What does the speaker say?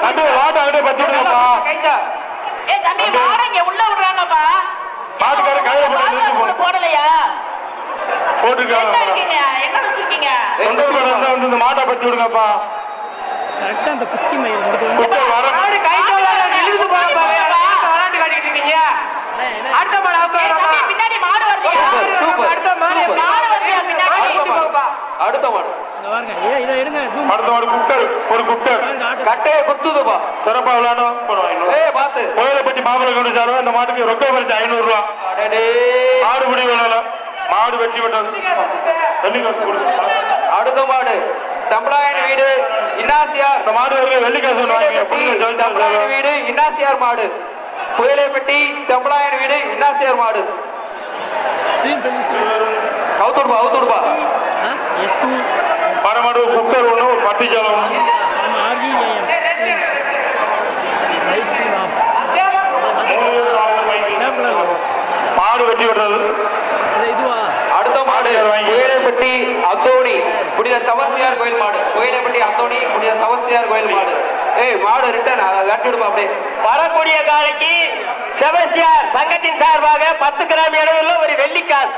தம்பி வாட்ட அங்கே பத்தி விடுங்கப்பா. ஏ தம்பி மாட இங்க உள்ள விடுறாங்கப்பா. மாட்டுக்கார கையில போட்டு போடலையா? போட்டுருக்காங்க. எங்க இருக்கீங்க? எங்க வச்சிருக்கீங்க? தொண்டர்படம் வந்து இந்த மாட்டை பத்தி விடுங்கப்பா. கரெக்டா அந்த குச்சி மயிர் குட்டை வர மாடு கையில நிலுது பாப்பா. விளையாட்டு காட்டிட்டு இருக்கீங்க. அடுத்த மாடு அவசரமா. பின்னாடி மாடு வருதியா? சூப்பர். அடுத்த மாடு வருதியா பின்னாடி? அடுத்த மாடு இங்க பாருங்க. இதை எடுங்க. zoom. அடுத்த ஒரு குட்டர் ஒரு குட்டர் கட்டையை குத்துதுப்பா. சிறப்பா விளையாடும். பாத்து கோயிலைப்பட்டி மாப்பிள்ளை கொண்டு சார்பா இந்த மாட்டுக்கு ரொக்க பரிசு 500 ரூபா. மாடுபடி விளையாடலாம். மாடு வெற்றி பெற்றது. வெள்ளிக்காசு கொடுங்க. அடுத்த மாடு தம்பளாயன் வீடு இன்னாசியார். இந்த மாடு வந்து வெள்ளிக்காசு தம்பளாயன் வீடு இன்னாசியார் மாடு. கோயிலைப்பட்டி தம்பளாயன் வீடு இன்னாசியார் மாடு. Stream television. அவுத்துடுப்பா S2. மாடு குக்கர் ஒண்ணு ஒரு பட்டிச்சாலை ஒண்ணு. நம்ம RGAM. Live stream off. சேப்பல மாடு வெற்றி பெற்றது. இதுவா? அடுத்த மாடு கோயிலைப்பட்டி அந்தோணி புனித சவஸ்தியார் கோயில் மாடு. கோயிலைப்பட்டி அந்தோணி புனித சவஸ்தியார் கோயில் மாடு. மாடு ரிட்டர்ன் கட்டிடுப்பா. அப்படியே வரக்கூடிய காலைக்கு செபஸ்டியார் சங்கத்தின் சார்பாக 10 கிராம் அளவுள்ள ஒரு வெள்ளிக்காசு